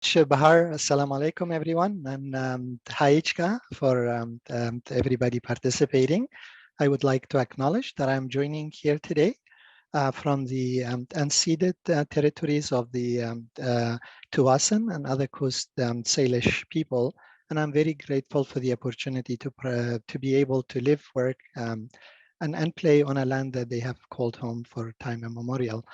Bahar. Assalamu alaikum, everyone. And hi, Ichka, for everybody participating. I would like to acknowledge that I'm joining here today from the unceded territories of the Tuasan and other Coast Salish people. And I'm very grateful for the opportunity to be able to live, work, and play on a land that they have called home for time immemorial.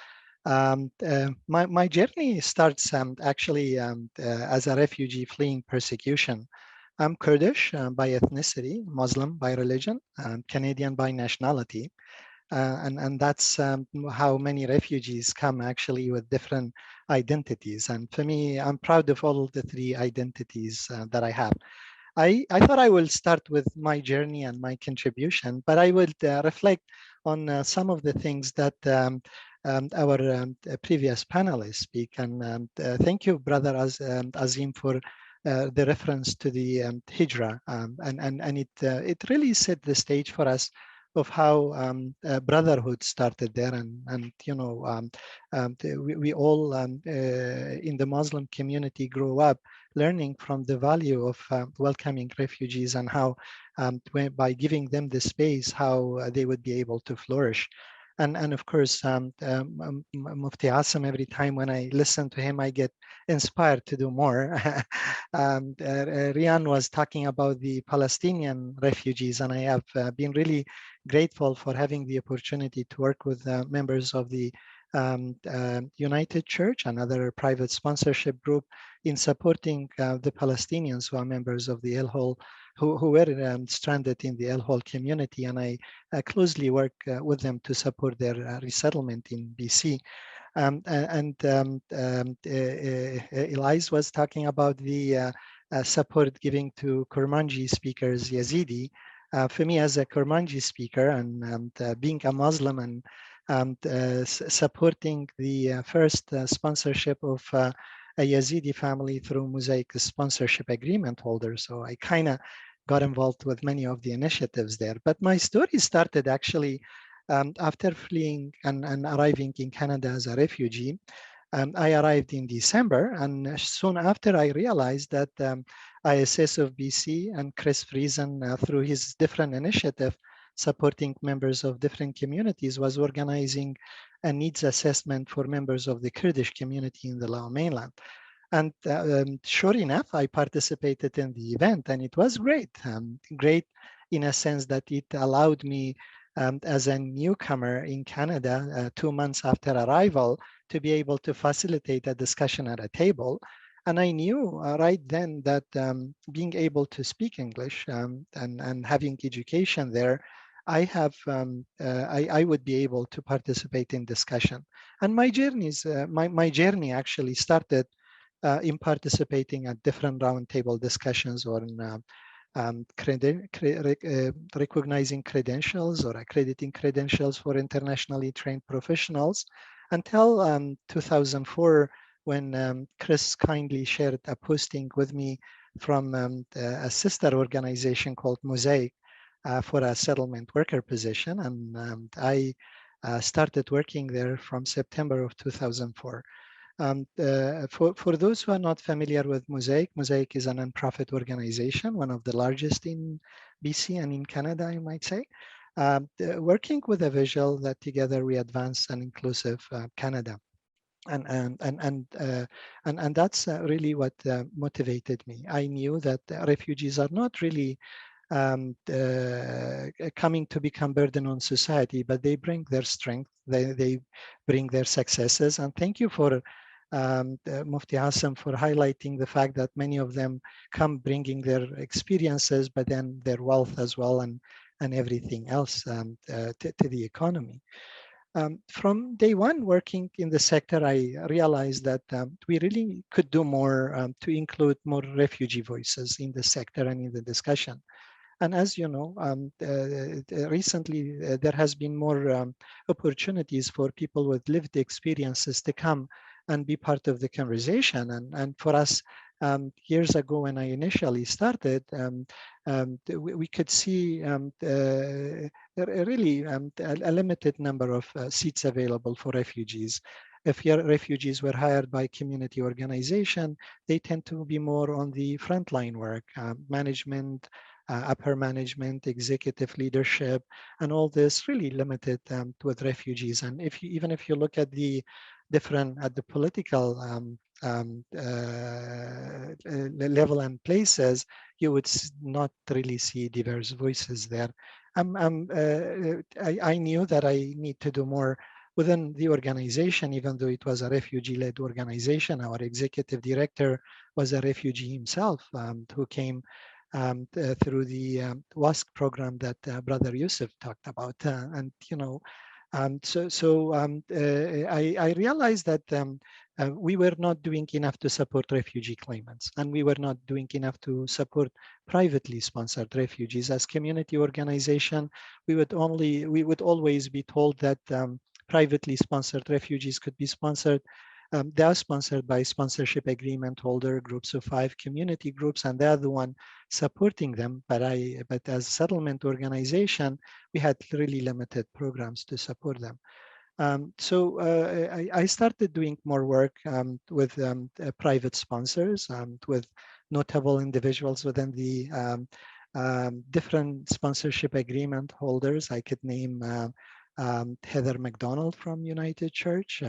My journey starts actually as a refugee fleeing persecution. I'm Kurdish by ethnicity, Muslim by religion, Canadian by nationality. And that's how many refugees come actually with different identities. And for me, I'm proud of all the three identities that I have. I thought I will start with my journey and my contribution, but I will reflect on some of the things that our previous panelists speak. And thank you, Brother Azim, for the reference to the Hijra. And it really set the stage for us of how brotherhood started there. And you know, we all in the Muslim community grew up learning from the value of welcoming refugees and how by giving them the space, how they would be able to flourish. And of course, Mufti Asim, every time when I listen to him, I get inspired to do more. Rian was talking about the Palestinian refugees, and I have been really grateful for having the opportunity to work with members of the United Church, another private sponsorship group, in supporting the Palestinians who are members of the El Hol, who were stranded in the El Hol community. And I closely work with them to support their resettlement in BC. Elias was talking about the support giving to Kurmanji speakers, Yazidi. For me, as a Kurmanji speaker and being a Muslim and supporting the first sponsorship of a Yazidi family through Mosaic sponsorship agreement holder. So I kind of got involved with many of the initiatives there. But my story started actually after fleeing and arriving in Canada as a refugee. I arrived in December, and soon after I realized that ISS of BC and Chris Friesen, through his different initiative, supporting members of different communities, was organizing a needs assessment for members of the Kurdish community in the Lower Mainland. And sure enough, I participated in the event, and it was great. Great in a sense that it allowed me, as a newcomer in Canada, 2 months after arrival, to be able to facilitate a discussion at a table. And I knew right then that being able to speak English and having education there, I would be able to participate in discussion. And my journey actually started in participating at different roundtable discussions on recognizing credentials or accrediting credentials for internationally trained professionals until 2004, when Chris kindly shared a posting with me from a sister organization called Mosaic for a settlement worker position. And I started working there from September of 2004. For those who are not familiar with Mosaic, Mosaic is a nonprofit organization, one of the largest in BC and in Canada, I might say, working with a visual that together we advance an inclusive Canada. And that's really what motivated me. I knew that refugees are not really coming to become burden on society, but they bring their strength, they bring their successes. And thank you for Mufti Hassan for highlighting the fact that many of them come bringing their experiences, but then their wealth as well, and everything else to the economy. From day one working in the sector, I realized that we really could do more to include more refugee voices in the sector and in the discussion. And as you know, recently there has been more opportunities for people with lived experiences to come and be part of the conversation. And for us, years ago when I initially started, we could see really a limited number of seats available for refugees. if your refugees were hired by community organization, they tend to be more on the frontline work, management, upper management, executive leadership, and all this really limited with refugees. And even if you look at the political level and places, you would not really see diverse voices there. I knew that I need to do more within the organization, even though it was a refugee-led organization. Our executive director was a refugee himself who came through the WASC program that Brother Yusuf talked about. And, you know, I realized that we were not doing enough to support refugee claimants, and we were not doing enough to support privately sponsored refugees. As community organization, we would always be told that privately sponsored refugees could be sponsored. They are sponsored by sponsorship agreement holder, groups of 5 community groups, and they are the one supporting them. But as settlement organization, we had really limited programs to support them. I started doing more work with private sponsors, with notable individuals within the different sponsorship agreement holders. I could name Heather McDonald from United Church.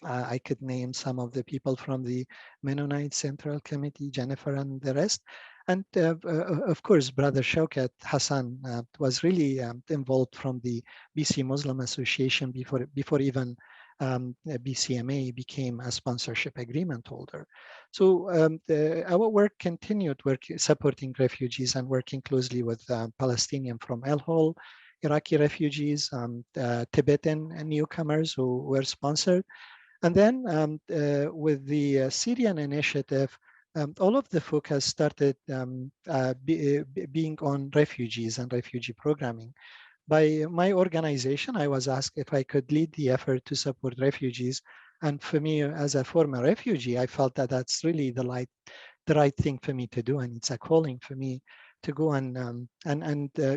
I could name some of the people from the Mennonite Central Committee, Jennifer and the rest. And of course, Brother Shaukat Hassan was really involved from the BC Muslim Association before even BCMA became a sponsorship agreement holder. So our work continued, supporting refugees and working closely with Palestinian from El Hol, Iraqi refugees, Tibetan newcomers who were sponsored. And then with the Syrian Initiative, all of the focus started being on refugees and refugee programming. By my organization, I was asked if I could lead the effort to support refugees. And for me, as a former refugee, I felt that that's really the right thing for me to do, and it's a calling for me to go and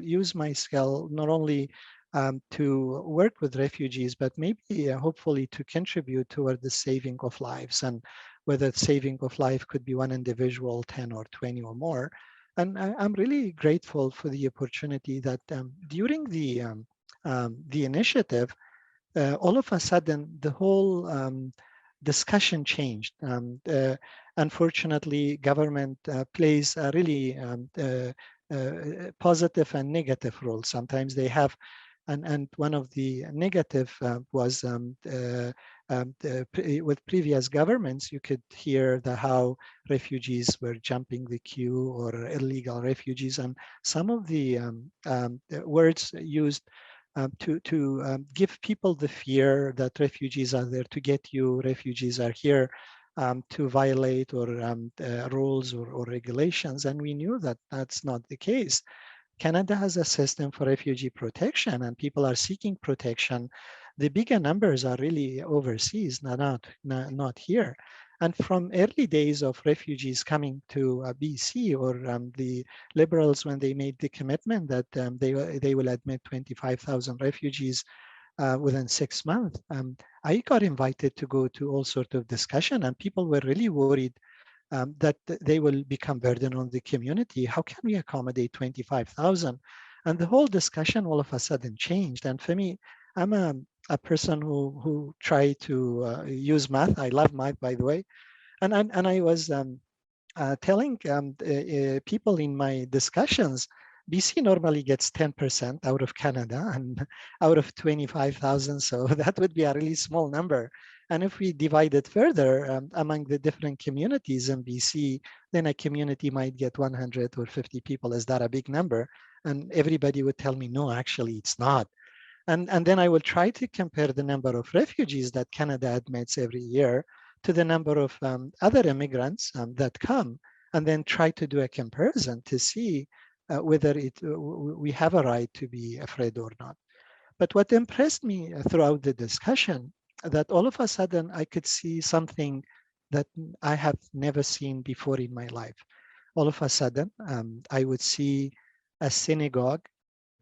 use my skill not only to work with refugees, but maybe hopefully to contribute toward the saving of lives. And whether saving of life could be one individual, 10 or 20 or more. And I'm really grateful for the opportunity that during the initiative, all of a sudden, the whole discussion changed. Unfortunately, government plays a really positive and negative role. Sometimes they have, and one of the negative was with previous governments, you could hear how refugees were jumping the queue or illegal refugees, and some of the words used to give people the fear that refugees are there to get you, refugees are here to violate or rules or regulations. And we knew that that's not the case. Canada has a system for refugee protection, and people are seeking protection. The bigger numbers are really overseas, not here. And from early days of refugees coming to BC, or the Liberals, when they made the commitment that they will admit 25,000 refugees within 6 months, I got invited to go to all sorts of discussion, and people were really worried that they will become burden on the community. How can we accommodate 25,000? And the whole discussion all of a sudden changed. And for me, I'm a person who try to use math. I love math, by the way. And I was telling people in my discussions, BC normally gets 10% out of Canada and out of 25,000. So that would be a really small number. And if we divide it further among the different communities in BC, then a community might get 100 or 50 people. Is that a big number? And everybody would tell me, no, actually, it's not. And then I will try to compare the number of refugees that Canada admits every year to the number of other immigrants that come, and then try to do a comparison to see whether we have a right to be afraid or not. But what impressed me throughout the discussion, that all of a sudden I could see something that I have never seen before in my life. All of a sudden, I would see a synagogue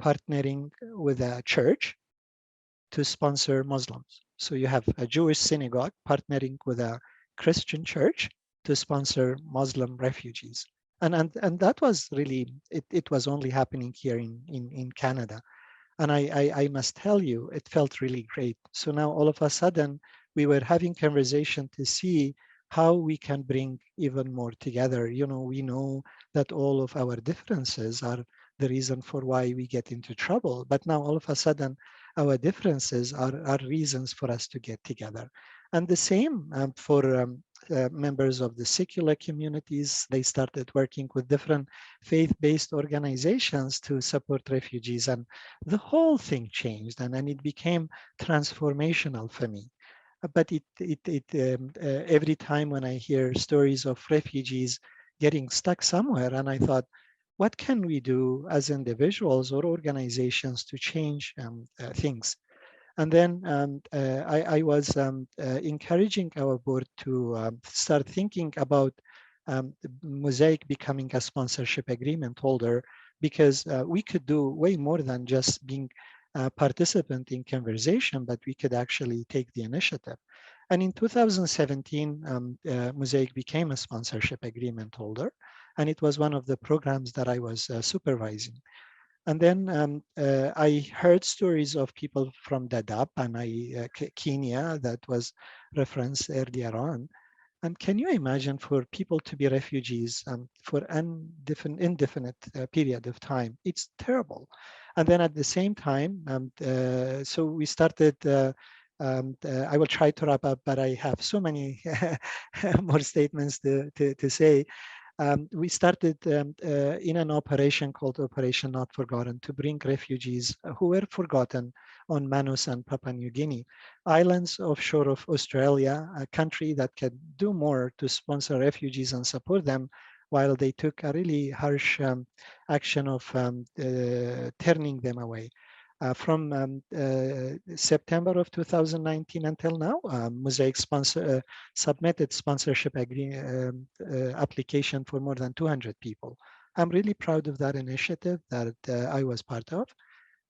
partnering with a church to sponsor Muslims. So you have a Jewish synagogue partnering with a Christian church to sponsor Muslim refugees. And that was really, it was only happening here in Canada. And I must tell you, it felt really great. So now all of a sudden, we were having conversation to see how we can bring even more together. You know, we know that all of our differences are the reason for why we get into trouble. But now all of a sudden, our differences are reasons for us to get together. And the same for members of the secular communities. They started working with different faith-based organizations to support refugees. And the whole thing changed, and it became transformational for me. But every time when I hear stories of refugees getting stuck somewhere, and I thought, what can we do as individuals or organizations to change things? And then I was encouraging our board to start thinking about Mosaic becoming a sponsorship agreement holder, because we could do way more than just being a participant in conversation, but we could actually take the initiative. And in 2017, Mosaic became a sponsorship agreement holder, and it was one of the programs that I was supervising. And then I heard stories of people from Dadaab and Kenya that was referenced earlier on. And can you imagine for people to be refugees for an indefinite period of time? It's terrible. And then at the same time, so we started, I will try to wrap up, but I have so many more statements to say. We started in an operation called Operation Not Forgotten to bring refugees who were forgotten on Manus and Papua New Guinea, islands offshore of Australia, a country that can do more to sponsor refugees and support them, while they took a really harsh action of turning them away. From September of 2019 until now, Mosaic submitted sponsorship application for more than 200 people. I'm really proud of that initiative that I was part of,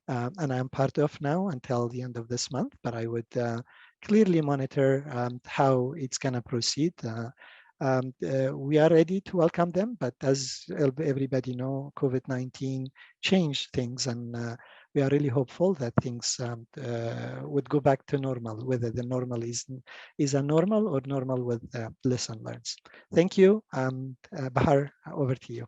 and I'm part of now until the end of this month, but I would clearly monitor how it's going to proceed. We are ready to welcome them, but as everybody know, COVID-19 changed things, and we are really hopeful that things would go back to normal, whether the normal is a normal or normal with lesson learned. Thank you. Bahar, over to you.